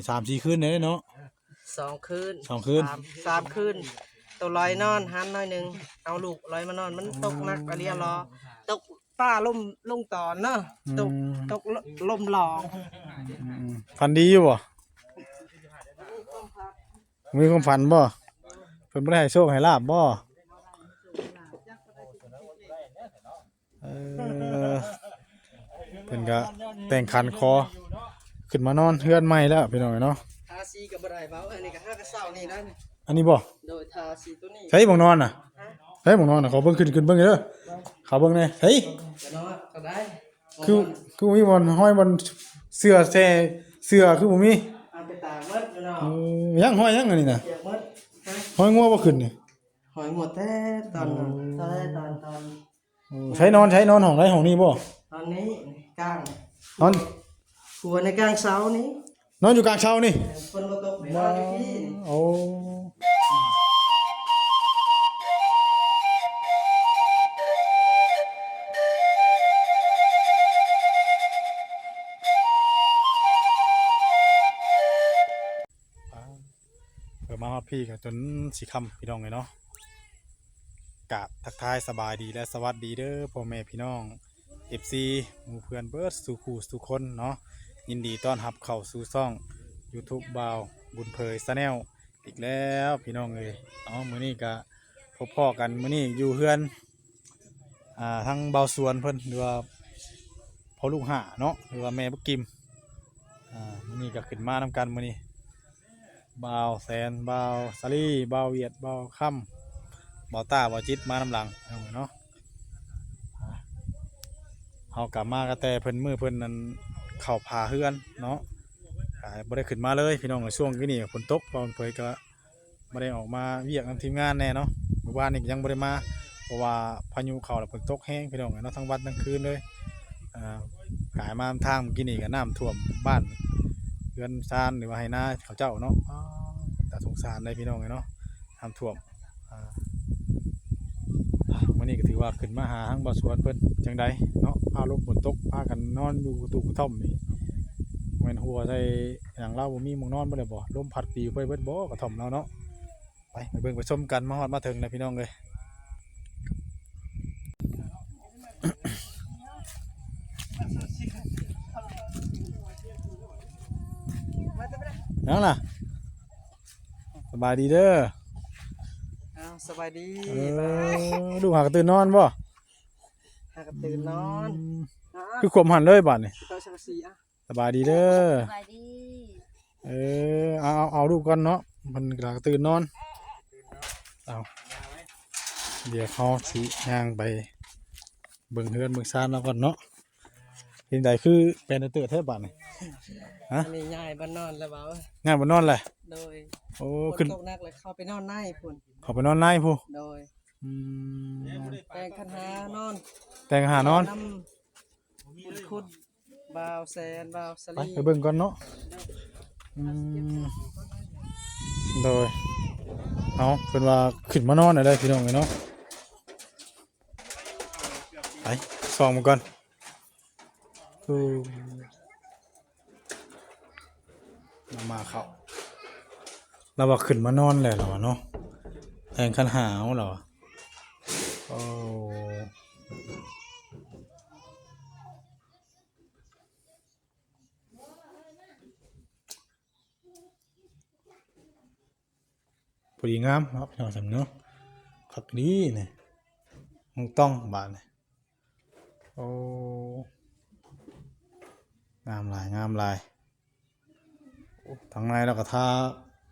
3-4 คืนเลยเนาะ2 คืน 2 คืน 3 คืนตัวลอยนอนหันหน่อยนึงเอาลูกลอยมานอนมันตกหนักอะเรียรอตกป้าล่มลงตอนเนาะตกลมหลอง ฝันดีอยู่บ่มีความฝันบ่เพิ่นบ่ได้ให้โชคให้ลาบบ่เพิ่นก็แต่งขันคอขึ้นมานอนเฮือนใหม่แล้วพี่น้องเนาะทาสีก็บ่ได้เบาอันนี้ก็5กระเช้านี่นะ อันนี้บ่ โดยทาสีตัวนี้ใส่หม้องนอนน่ะใส่หม้องนอนน่ะขอเบิ่งขึ้นเบิ่งเด้อเขาเบิ่งแหน่ใส่ ก็เนาะก็ได้ คือมีบ่ห้อยบ่เสื้อแซ่เสื้อคือบ่มีเอาไปตากหมดเนาะยังห้อยยังอันนี้น่ะเปียกหมด ห้อยงัวบ่ขึ้นนี่ หอยหมดแต่ตอนใช้นอนห้องใดห้องนี้บ่ตอนนี้กลาง นอน หัวในกลางเสานี้ นอนอยู่กลางเช้านี่ ฝนบ่ตกนอนอยู่ที่ โอ้เปิดมาฮอดพี่ก็จนสิค่ำพี่น้องเลยเนาะกราบทักทายสบายดีและสวัสดีเด้อพ่อแม่พี่น้อง FC หมู่เพื่อนเบิดสู่คู่สู่คนเนาะยินดีต้อนรับเข้าสู่ช่อง YouTube บ่าวบุญเผยชาแนลอีกแล้วพี่น้องเอ้ยมื้อนี้ก็พบพ่อกันมื้อนี้อยู่เฮือนทั้งเบาสวนเพิ่นหรือว่าพ่อลูกห่าเนาะหรือว่าแม่บักกิมมื้อนี้ก็ขึ้นมานำกันมื้อนี้บ่าวแสนบ่าวสาลีบ่าวเวียดบ่าวค่ำบ่าวต้าบ่าวจิตมานำหลังเนาะเฮากลับมาก็แต่เพิ่นมื้อเพิ่นนั้นเข้าผาเฮือนเนาะบ่ได้ขึ้นมาเลยพี่น้องช่วงนี้ฝนตกตอนเผยก็บ่ได้ออกมาเวียกนำทีมงานแน่เนาะเมื่อวานนี้ยังบ่ได้มาเพราะว่าพายุเข้าแล้วฝนตกแห้งพี่น้องเนาะทั้งวันทั้งคืนเลยกายมาทางเมื่อกี้นี่ก็น้ำท่วมบ้านเรือนซานหรือว่าให้นาเขาเจ้าเนาะแต่สงสารเลยพี่น้องเนาะน้ำท่วมมื้อนี้ก็ถือว่าขึ้นมาหาทั้งบ่สวนเพิ่นจังใดเนาะพาลมฝนตกพากันนอนอยู่ตู้กระท่อมนี่แม่นหัวใส่หยังเราบ่มีหม้องนอนบ่ได้บ่ลมพัดปลิวไปเบิดบ่กระท่อมเราเนาะไปเบิ่งไปชมกันมาฮอดมาถึงแล้วพี่น้องเอ้ยนั่งล่ะสบายดีเด้อสบายดีดูหากระตื่นนอนบ่หากระตื่นนอนคือข่มหันเลยบัดนี่สบายดีเด้อสบายดีเอาดูก่อนเนาะมันกระตื่นนอนเอาเดี๋ยวเขาสิย่างไปเบิ่งเฮือนเบิ่งซานแล้วก่อนเนาะเห็นใดคือเป็นเตือแท้บัดนี่ฮะมีง่ายบ้านนอนแล้วเบาง่ายบ่นอนเลยโดยโอ้ขึ้นตกหนักเลยเข้าไปนอนในพุ่นเข้าไปนอนในผู้โดยแต่งคันหานอนแต่งหานอนคุดบ่าวแสนบ่าวสลีไปเบิ่งก่อนเนาะโดยเอาเป็นว่าขึ้นมานอนได้พี่น้องเนาะไปส่องมันก่อนมาเขาเราว่าขึ้นมานอนเลยเหรอเนาะแทงคันหาวเหรอโอ้พอดีงามครับพี่น้องสำเนาะขักดีเนี่ยมึงต้องบานเนี่ยโอ้งามลายงามลายทางในเราก็ทา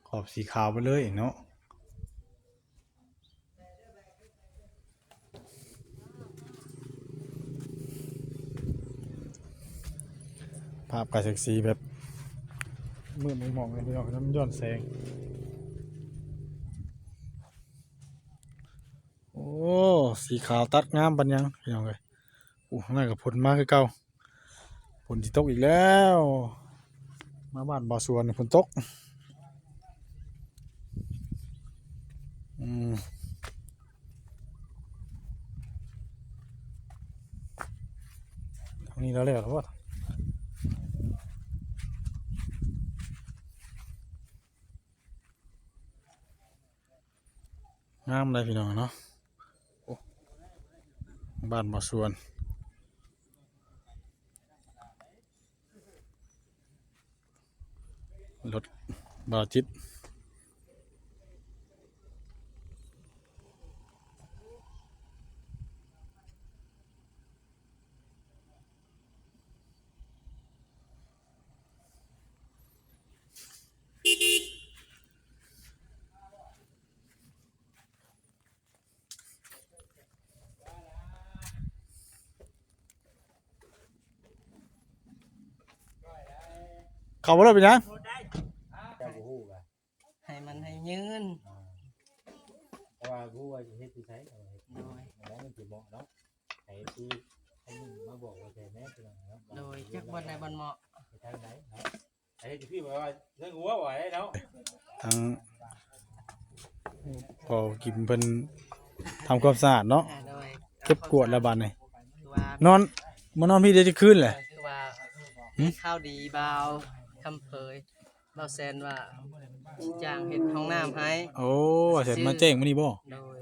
ขอบสีขาวไปเลยเนาะภาพกระแสสีแบบมืดมองเลยพี่น้องน้ำย้อนแสงโอ้สีขาวตัดงามปัญญังพี่น้องเลยข้างในกับผลมากคือเก่าฝนที่ตกอีกแล้วมาบ้านบ่อสวนฝนตกทางนี้เราเรียกว่า งามเลยพี่น้องเนาะโอ้บ้านบ่สวนรถบ่าวจิตเขาบ่ได้เป็นหยัง เจ้าบ่ฮู้ว่า ให้มันให้ยืน เพราะว่าฮู้ว่าสิเฮ็ดสิใช้เอาเฮ็ด โดย แล้วมันสิเหมาะเนาะให้ที่ให้มึงมาบอกว่าใช่แม่คือเนาะ โดยจักบนใดบนเหมาะ ไปทางไหนเนาะไอ้ที่พี่บอกว่าเรื่องหัวบ่ได้เนาะ ทางพอกินเพิ่นทำความสะอาดเนาะ โดย เก็บกวาดแล้วบัดนี้ คือว่าน อนมานอนพี่เดี๋ยวจะคืนแหละ คือว่ามีข้าวดีเบาคำเผยเบาแซนว่าสิจ้างเฮ็ดห้องน้ำให้ โอ้เสร็จมาแจ้งมื้อนี้บ่ โดย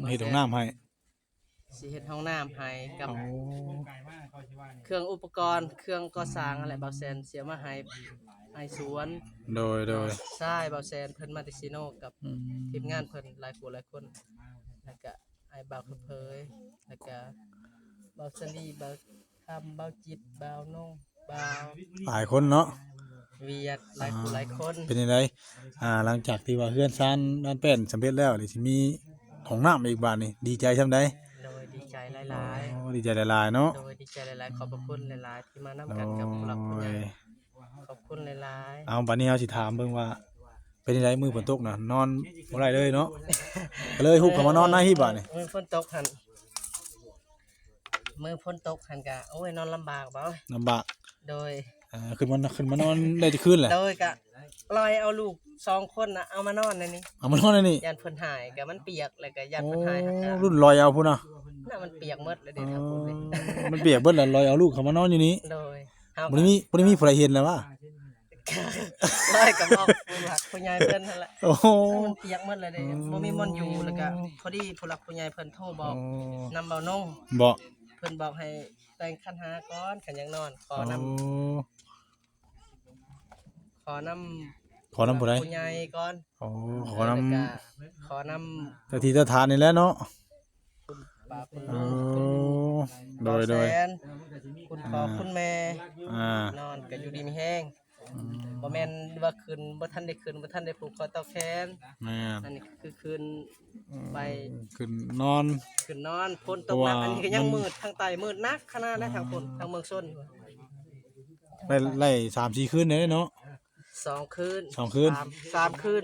เฮ็ดห้องน้ำให้ สิเฮ็ดห้องน้ำให้กับ โอ้ เครื่องอุปกรณ์เครื่องก่อสร้างอะไรเบาแซนเสียมาให้สวน โดย ใช่เบาแซนเพิ่นมาติซิโนกับ อืม ทีมงานเพิ่นหลายผู้หลายคนแล้วก็ไอ้เบาเผยแล้วก็เบาสลีเบาคำเบาจิตเบานงเบา หลายคนเนาะ เวียดหลายผู้หลายคน เป็นยังไงหลังจากที่ว่าเฮือนซานด้านแป้นสำเร็จแล้วนี่สิมีห้องน้ำอีกบาดนี่ดีใจซำใด โดยดีใจหลาย โอ้ดีใจหลายๆเนาะ ๆโดยดีใจหลายๆขอบพระคุณหลายๆที่มานํกันกับผู้หลักผู้ใหญ่ โอ้ย ขอบคุณหลาย เอาบัดนี้เฮาสิถามเบิ่งว่า เป็นยังไงมื้อฝนตกน่ะนอนบ่ได้เลยเนาะก็เลยฮุบเข้ามานอนในฮีบาดนี่ มือฝนตกหันมือฝนตกหันกะโอ้ยนอนลำบากเบา ลำบาก โดย ขึ้นมานอนได้จะคืนแหละ โดยกะลอยเอาลูก2คนน่ะเอามานอนในนี้ เอามานอนในนี่ ยันเพิ่นหายกะมันเปียกแล้วก็ยัน โอ้ เพิ่นหายหันกะ รุ่นลอยเอาพุ่นน่ะ น่ะมันเปียกหมดเลยเด้อถ้าพูดเลย มันเปียกเบิดแล้วลอยเอาลูกเข้ามานอนอยู่นี่ โดยเฮา บ่ได้มีผู้ใดเห็นแล้วว่า ลอยกับบอกผู้หลักผู้ใหญ่เพิ่นนั่นแหละ โอ้โห มันเปียกหมดเลยเด้บ่มีมนต์อยู่แล้วก็พอดีผู้หลักผู้ใหญ่เพิ่นโทรบอกนำเบานง บ่ เพิ่นบอกให้แต่งคันหาก่อนคันยังนอน ขอ โอ้ นำขอนำ ขอนำผู้ใด ผู้ใหญ่ก่อน โอ้ขอนำ แล้วก็ขอนำ เจ้าที่เจ้าทานนี่แหละเนาะ คุณป้าคุณ โอ้ ลุง โดย แสนคุณพ่อคุณแม่ อ่าน อนก็อยู่ดีมีแห้งบ่แม่นว่าคืนบ่ทันได้คืนบ่ทันได้ผูกคอเต่อแขน แม่น อันนี้คือคืนไป ขึ้นนอน คืนนอนฝนตก เพราะ หนั ว่า กอันนี้ก็ยัง มัน มืดทางใต้มืดนักขนาดนั้นทางฝนทางเมืองชน ไล่3-4คืนเลยเนาะ 2 คืน 2คืน สามคืน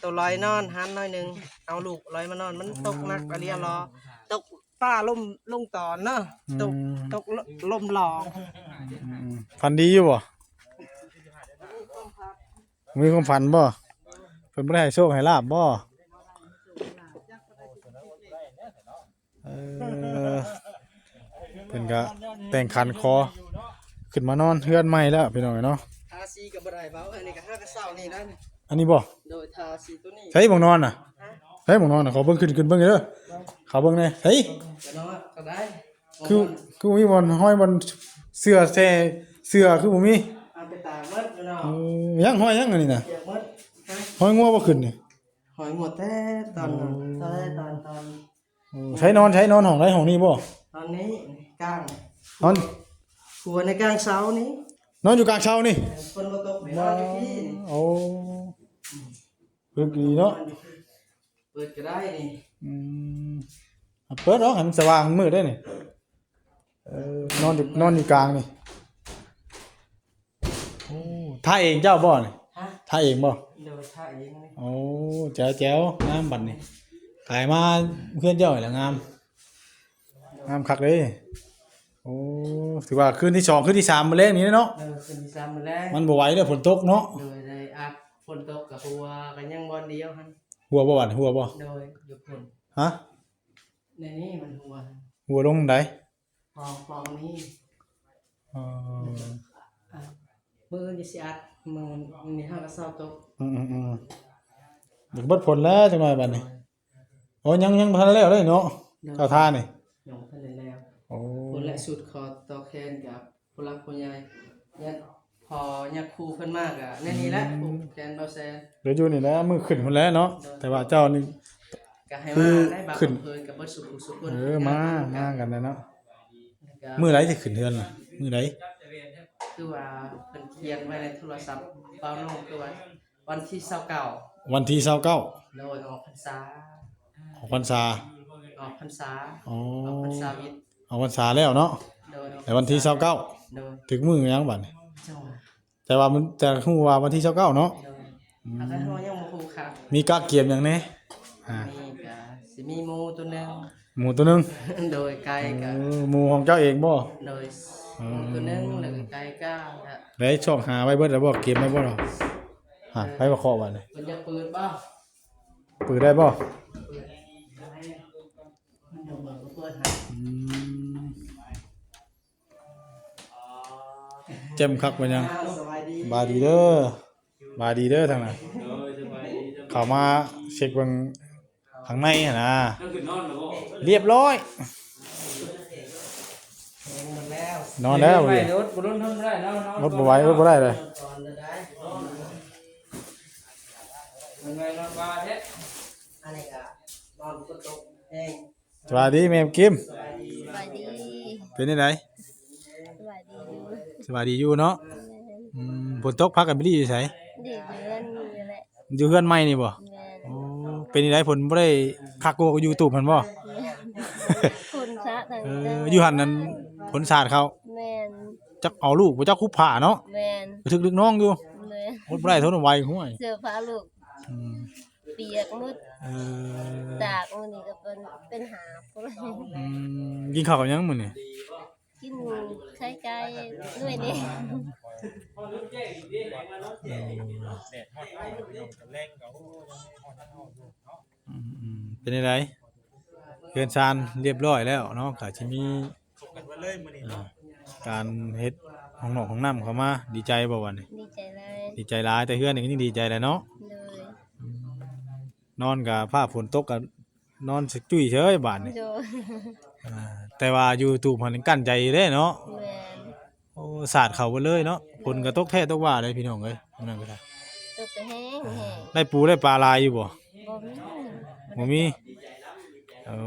ตัวลอยนอนหันหน่อยหนึงเอาลูกลอยมานอนมันตกหนักอะเรียรอตกป้าล่มลงตอนเนาะตกลมหลอง ฝันดีอยู่บ่มีความฝันบ่เพิ่นบ่ได้ให้โชคให้ลาบบ่เออเพิ่นก็แต่งขันคอขึ้นมานอนเฮือนใหม่แล้วพี่น้องเนาะ ทาสีกับบ่ได้เบาอันนี้ก็5กระเช้านี่นะ อันนี้บ่ โดยทาสีตัวนี้ ใช้หม่องนอนน่ะใช้หม่องนอนน่ะขอเบิ่งขึ้นเบิ่งเด้อเขาเบิ่งแหน่เฮ้ย ก็นอนก็ได้ คือบ่มีบ่อนห้อยบ่อนเสื้อแท้เสื้อคือบ่มี เอาไปตากหมดเนาะ ยังห้อยยังอันนี้น่ะ เปียกหมดฮะ ห้อยงัวบ่ขึ้นนี่ หอยหมดแต่ตอนนั้นตอน ใช้นอนห้องใดห้องนี้บ่ ตอนนี้กลาง นอน หัวในกลางเสานี้ นอนอยู่กลางเช้านี่ ฝนบ่ตกนอนอยู่ที่นี่ โอ้ลึกดีเนาะ เปิดก็ได้นี่ อืมเปิดเนาะให้มันสว่างมืดได้นี่นอนอยู่กลางนี่โอ้ถ่ายเองเจ้าบ่นี่ ฮะ ถ่ายเองบ่ โดยท่าเองนี่ โอ้แจ๋วงามบัดนี่ขายมาเพื่อนเจ้าแล้วงามคักเลยโอ้ถือว่าคืนที่2คืนที่3มื้อแรกนี้เนาะ ขึ้นที่3มื้อแรก มันบ่ไหวเด้อฝนตกเนาะ โดยได้อักฝนตกกับหัวก็ยังบ่อนเดียวหั่น หัวบ่หวั่นหัวบ่ โดยอยู่ฝน ฮะ ในนี้มันหัว หัวลงได ฟองนี้ อ๋อ มือจะสิอัดมือนี่ห้าก็เศร้าตก เดี๋ยวเบิดผลแล้วจังหน่อยบัดนี้ โอ้ยังบ่ทันแล้วเลยเนาะเจ้าท่านี่ ยังบ่ทันได้แล้ว โอ้ คนและสุดคอต่อแขนกับผู้รักผู้ใหญ่เนี่ยพอยักครูเพิ่นมากอ่ะในนี้แหละผูกแขนเบาแซน เดี๋ยวอยู่นี่แหละมือขึ้นพุ่นแล้วเนาะแต่ว่าเจ้านี่ ก็ให้ คื มา อ ได้บาง ขึ้น เพิ่นกับเบิดสุขสุขคน มากันเลยเนาะ ก็ มื้อไหนสิขึ้นเฮือนล่ะมื้อไหน คือว่าเพิ่นเขียนไว้ในโทรศัพท์เปล่าน้องคือว่าวันที่29 วันที่29 โดยออกพรรษา ออกพรรษา ออกพรรษา อ๋อ ออกพรรษาวิทย์ ออกพรรษาแล้วเนาะ โดยออก แต่วันที่29 โดย ถึงมื้อยังบัดนี้ จังหวะ แต่ว่ามันจะฮู้ว่าวันที่29เนาะ โดยถ้าใครเฮายังบ่ฮู้ครับ มีกากเกียมหยังแน่อ่า นี่ก็สิมีหมูตัวหนึง หมูตัวหนึง โดยไก่ก็ หมูของเจ้าเองบ่ โดยหมูตัวหนึงแล้วก็ไก่ก้าก็ ได้ช่องหาไว้เบิดแล้วบ่เกมไว้บ่ดอกฮะไปบ่เคาะบัดนี้ เพิ่นจะเปิดบ่ เปิดได้บ่ เปิดมันจะเปิดก็เปิดให้ เจ็มคักบ่ยัง อ้าวสบายดี บาดีเด้อบาดีเด้อทางนั้นเข้ามาเช็คเบิ่งข้างในหั่นนะเรียบร้อย หมดแล้ว นอนแล้ว ไป เว้ย รถบ่ทนได้แล้วเนาะ รถบ่ไหวรถบ่ได้เลย ตอนเลยได้ มันไงนอนว่าแท้ อันนี้ก็นอนก็ตกแห้ง สวัสดีแม่กิม สบายดี สวัสดี เป็นจังได สวัสดีอยู่ สวัสดีอยู่เนาะฝนตกพักกันไปอยู่ไส เด็กเรียนอยู่แหละ อยู่เฮือนใหม่นี่บ่ แม่น โอ้เป็นจังไดฝนบ่ได้คักกว่าอยู่ตูบมันบ่ คุณพระต่าง อยู่หั่นนั้นผลสาดเขา แม่น จักเอาลูกบ่จักคุบผ้าเนาะ แม่น ไปถึกลึกน้องอยู่ แม่น อดบ่ได้ทนไหวห้วย เสื้อผ้าลูก อืม เปียกหมืด เออ ตากมื้อนี้ก็เป็นหาพุ่น กินข้าวกับหยังมื้อนี่ กินไข่ไก่ด้วยนี่ เป็นจังไดเฮือนซานเรียบร้อยแล้วเนาะก็สิมีการเฮ็ดห้องนอกห้องน้ำเข้ามาดีใจบ่วันนี้ ดีใจเลย ดีใจหลายแต่เฮือนนี่ก็ยังดีใจแหละเนาะ เลย นอนกับฟ้าฝนตกก็นอนสิจุ้ยเฉยบาดนี่ โดย แต่ว่าอยู่ตูบมันกั้นใจเด้เนาะ แม่น โอ้สาดเข้าเบิดเลยเนาะฝนก็ตกแท้ตกว่าเลยพี่น้องเอ้ยนั่นก็ได้ ตกก็แห้งแห้ง ได้ปูได้ปลาลายอยู่บ่ บ่มีบ่มีเออ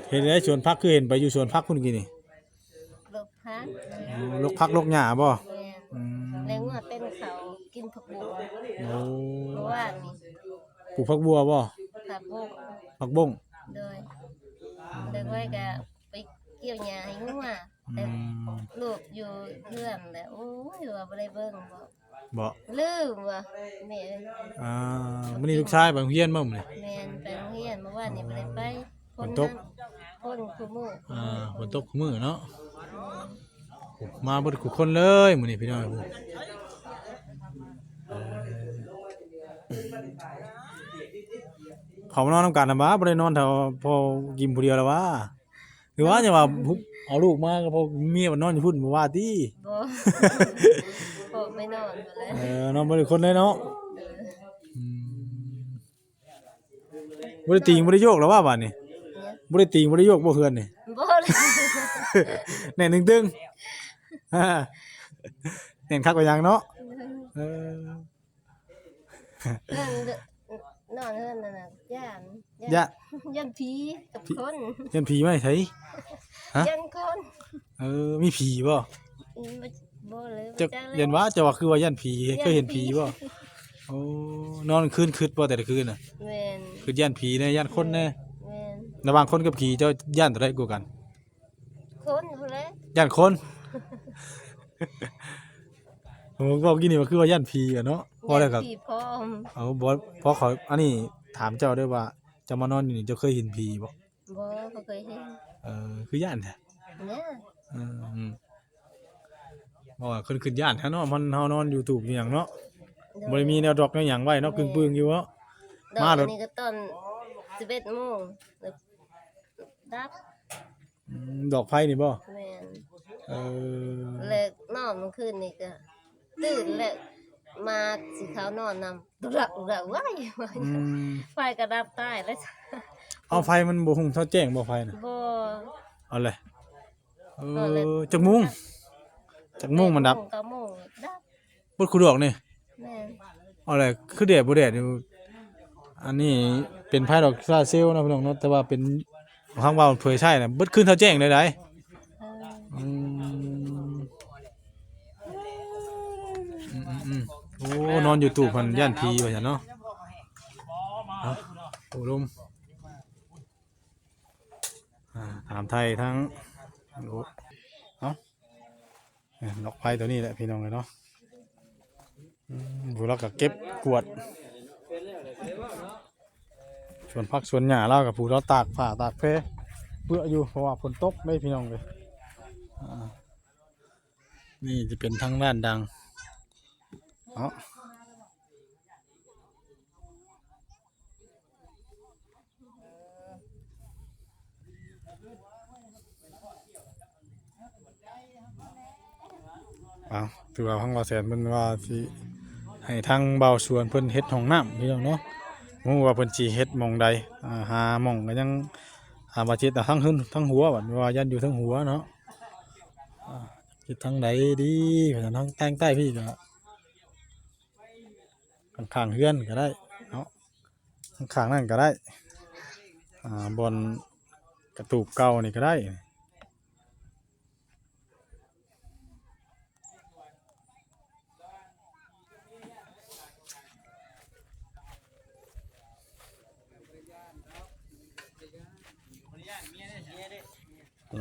เห็นได้สวนพักคือเห็นไปอยู่สวนพักคุณกี่นี่ ลูกพัก ลกพักลกหญ้าบ่ แม่น อืม แล้วว่าเป็นเขากินผักบัว โอ้ เพราะว่านี่ ปลูกผักบัวบ่ ผักบุ้ง ผักบง โดยเด็กไว้ก็ไปเกี่ยวหญ้าให้งัว อื แต่ ม ลูกอยู่เพื่อนแหละโอ้ยว่าบ่ได้เบิ่งบ่ บ่ ลืมว่ะแม่ มื้อนี้ลูกชายไปโรงเรียนบ่มื้อนี้ แม่นไปโรงเรียนเมื่อวานนี่บ่ได้ไป ฝนตก ฝนคือมื้อ ฝนตกมื้อเนาะมาเบิดทุกคนเลยมื้อนี้พี่น้องเขามานอนนำกันน่ะบ่บ่ได้นอนแถวพอกินผู้เดียวแล้วว่าหรือว่าจะว่าเอาลูกมาก็พอเมียมันนอนอยู่พุ่นบ่ว่าติ บ่บ่ไม่นอนพุ่นแหล้ว นอนบ่ได้คนเลยเนาะบ่ได้ติงบ่ได้โยกแล้วว่าบัดนี้บ่ได้ติงบ่ได้โยกบ่เฮือนนี่ บ่เลย แน่นตึงๆแน่นคักกว่าหยังเนาะเออ นอนเฮือนนั่นน่ะย่าน ย่า ย่านผีกับคน ยันผีไหมไสฮะ ย่านคน มีผีบ่ บ่เลย จะ บ่จักเลย เรียนว่าจะว่าคือว่ายันผีเคยเห็นผีบ่โอ้นอนคืนคิดบ่แต่ละคืนน่ะ แม่น คือยันผีแน่ยันคนแน่ แม่น ระหว่างคนกับผีเจ้าย่านตัวใดกว่ากัน คนพุ่นแหละ ย่านคนผมบอกกินนี่ว่าคือว่าย่านผีอะเนาะพอแล้วครับ ผีพร้อม เอาบ่พอขออันนี้ถามเจ้าด้วยว่าเจะมานอนอยู่นี่เจ้าเคยเห็นผีบ่ บ่เคยเห็น คือย่านแท้ เนี่ย เออบ่ว่าคนขึ้นย่านแท้เนาะมันเฮานอนอยู่ตูบอยู่หยังเนาะบ่ได้มีแนวดอกแนวหยังไว้เนาะกึ่งปึ้งอยู่เนาะ ดอก มา อั โดด นนี้ก็ตอน11 โมงแล้วดับ ดอกไผนี่บ่ แม่น เออ แล้วนอนเมื่อคืนนี่ก็ตื่นแล้ว มาสิเขานอนนำดุระว้าย อืม ไฟกระดับใต้แล้ว เอาไฟมันบ่หุงเท่าแจ้งบ่ไฟน่ะ บ่ เอาเลยจักมุ้งมันดับ 9โมงดับ บ่คูดอกนี่ แม่น เอาเลยคือแดดบ่แดดอยู่อันนี้เป็นไฟดอกซาเซลล์นะพี่น้องเนาะแต่ว่าเป็นทางว่าเผยใช่น่ะเบิดคืนเท่าแจ้งเลยได้ เออ อืมโอ้นอนอยู่ตู้พันย่านพีว่าซั่นเนาะเอาโอ้ลมถามไทยทั้งโอ้เอ้าดอกไฟตัวนี้แหละพี่น้องเลยเนาะผู้เราก็เก็บกวาดส่วนพักส่วนหญ้าเรากับผู้เราตากฝ้าตากเพเพื่ออยู่เพราะว่าฝนตกได้พี่น้องเลยนี่จะเป็นทางด้านดังเนาะถือว่าพังว่าแสนเพิ่นว่าสิให้ทางเบาสวนเพิ่นเฮ็ดห้องน้ำพี่น้องเนาะบ่รู้ว่าเพิ่นสิเฮ็ดหม่องใดหาหม่องก็ยังบ่จิตทั้งหึ้นทั้งหัวบัดว่ายันอยู่ทั้งหัวเนาะคิดทางใดดีเพิ่นทางแต่งใต้พี่ก็ข้างๆเฮือนก็ได้เนาะข้างๆนั่นก็ได้บนกระตูบเก่านี่ก็ได้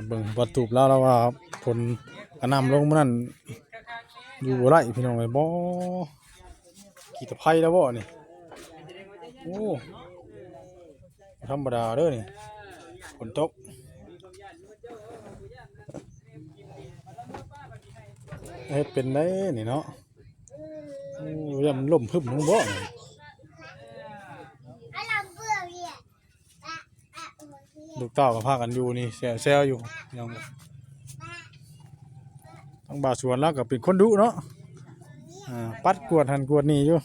เบิ่งประตูแล้วว่าผลกระนำลงมันนั่นอยู่บ่ไรพี่น้องเลยบ่ขี่ตะไคร้แล้วบ่นี่โอ้ธรรมดาเด้อนี่ฝนตกเฮ็ดเป็นได้นี่เนาะยามล่มพึบลงบ่นี่ลูกเต้าก็พากันอยู่นี่แซวอยู่ยังทั้งบ่าวสวนแล้วก็เป็นคนดุเนาะปัดกวดหันกวดนี่อยู่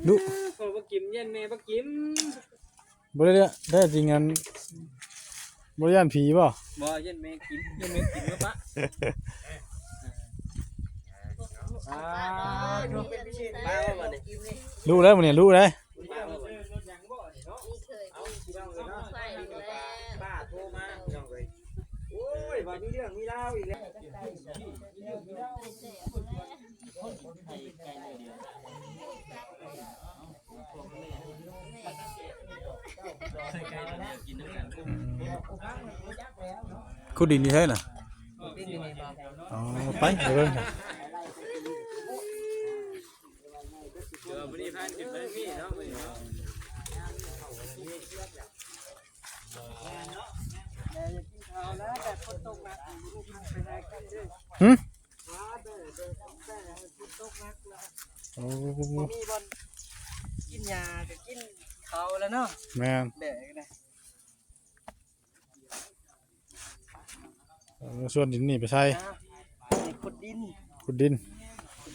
ดุ บักกิมเย็นแม่บักกิม บ่ได้จริงงั้นบ่ได้ย่านผีบ่ บ่เย็นแม่กิมเย็นแม่กิมแล้วปะป้าว่านี่ รู้แล้วมื้อนี้รู้แล้ว ป้าว่านี่ มีเคยไฟแล้ว ป้าโทรมาจังเลยโอ้ยว่ามีเรื่องมีราวอีกแล้ว ขุดดินนี่ใช่น่ะ ดิ้นอยู่นี่บ่ อ๋อไปเบิ่ง บ่ได้พานขึ้นไปมีเนาะมื้อนี้เนาะ หึโอ้ มีบอลกินยาก็กินเขาแล้วเนาะ แม่น แบกนะ ส่วนดินนี่ไปใส่ ขุดดิน ขุดดิน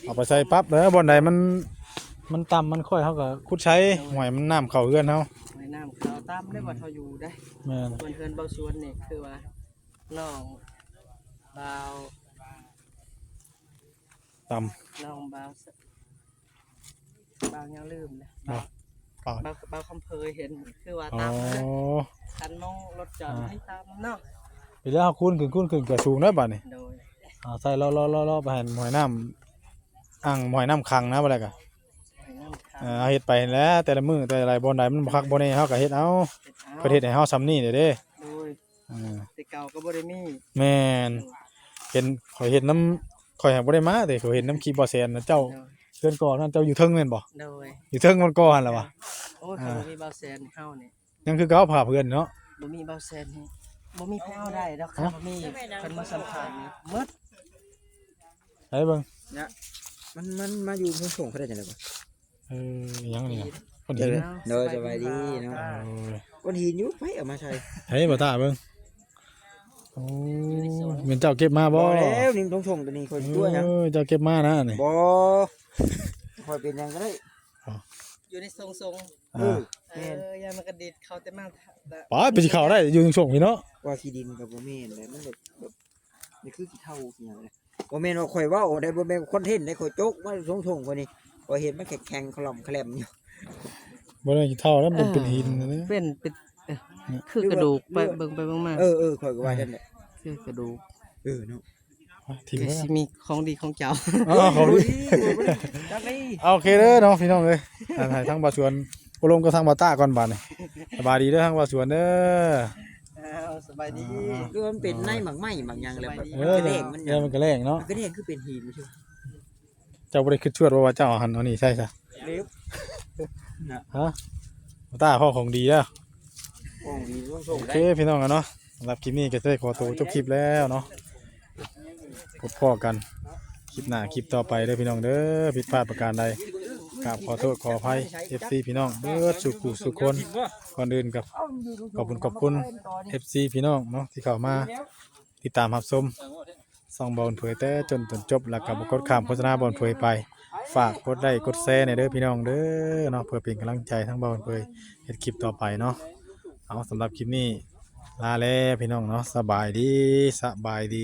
เอาไปใส่ปั๊บแล้วบ่อนใดมันต่ำมันค่อยเฮาก็ขุดใช้หวยมันน้ำเข้าเฮือนเฮา ไว้น้ำเขาตามได้ว่าเขาอยู่ได้ แม่น ส่วนเพื่อนเบาสวนนี่คือว่าน้องเบา ต่ น้องเบายังลืมเลย ำบ่เปล่า เบาคำเพยเห็นคือว่า อ๋อ ตามเลยคันน้องรถจอดให้ตามเนาะ ไปแล้วคูณขึ้นก็สูงได้บัดนี้ โดย ใส่ล้อไปให้หอยน้ำอ่างหอยน้ำคังนะบ่ได้ก็ ไว้น้ำเขา เอาเฮ็ดไปแล้วแต่ละมื้อแต่ละบ่อนใดมันบ่คักบ่แน่เฮาก็เฮ็ดเอา เอา ประเทศให้เฮาซ้ำนี่เด้ โดย อ่า แต่เก่าก็บ่ได้มี แม่นเห็นข่อยเห็นน้ำข่อยหาบ่ได้มาแต่ข่อยเห็นน้ำขี้บ่อแซนนะเจ้า โดย เพื่อนก่อนนั่นเจ้าอยู่เทิงแม่นบ่ โดย อยู่เทิงมันก่อนล่ะวะ โอ้ยเขาบ่มีเบาแซนเฮานี่ ยังคือเก่าพาเพื่อนเนาะ บ่มีเบาแซนนี่บ่มีแพ้วได้ดอกค่ะบ่มีเพิ่นมาสัมภาษณ์นี่หมด ไปเบิ่ง มันมาอยู่เพิ่นส่งเขาได้จังได๋บ่ อิหยังนี่นะ คนหิน โดยสบายดีเนาะ โอ้ย ก้อนหินอยู่ไผเอามาใส่ เฮ้ยบ่ตาเบิ่งโอ้เหมือนเจ้าเก็บมาบ่ บ่แล้วนิ่มทงๆตัวนี้คนตัวหยัง เออเจ้าเก็บมานะนี่ บ่คอยเป็นหยังก็ได้ อยู่ในทรง เออ ๆยามันกระดิดเขาแต่มาแต่ ป๋าไปสิเข้าได้อยู่ส่งพี่เนาะ ว่าขี้ดินกับบ่แม่นเลยมันแบบนี่คือขี้เท่าขี้หยังเลยบ่แม่นว่าข่อยเว้าได้บ่แม่นคอนเทนต์ได้ข่อยโจกมาทงๆคนนี้ข่อยเห็นมันแข็งๆคล่อมแคลมอยู่ บ่ได้เท่าแล้วมันเป็นหินนะเนี่ย เป็นคือกระดูกไปเบิ่งไปเบิ่งมา เออข่อยก็ว่าจังได๋ คือกระดูก เนาะ ทิ้ง ก็ ไว้ สิมีของดีของเจ้า อ๋อของดี จังได๋ เอาโอเคเด้อเนาะพี่น้องเอ้ยให้ทั้งบ่าวสวนบ่ลงก็ทั้งบ่าวต้าก่อนบัดนี้สบายดีเด้อทั้งบ่าวสวนเด้อ สบายดี คือมันเป็นในหมักไหม้หมักหยังเลยแบบ เอ มัน อก ระเด้งมันห เอ ยัง อมันก็แรงเนาะ มันกระเด้งคือเป็นหินใช่ไหม เจ้าบ่ได้คิดชวดว่าเจ้าเอาหันเอานี่ใช่ซะ เล็บ ฮะบ่าวต้าพ่อของดีแล้ว โอ้ยต้องส่ง โอ ได้ เคพี่น้องอะเนาะสำหรับคลิปนี้ก็จะได้ขอตัวจบคลิปแล้วเนาะพบพ่อกันคลิปหน้าคลิปต่อไปเด้อพี่น้องเด้อผิดพลาดประการใดกราบขอโทษขออภัย FC พี่น้องเบิดสุขุสุขคนก่อนอื่นกับขอบคุณ FC พี่น้องเนาะที่เข้ามาติดตามรับชมส่องบอลเผยแต่จนจบแล้วก็บ่กดข้ามโฆษณาบอลเผยไปฝากกดไลค์กดแชร์ในเด้อพี่น้องเด้อเนาะเพื่อเป็นกำลังใจทั้งบอลเผยเฮ็ดคลิปต่อไปเนาะเอาสำหรับคลิปนี้ลาแล้วพี่น้องเนาะสบายดี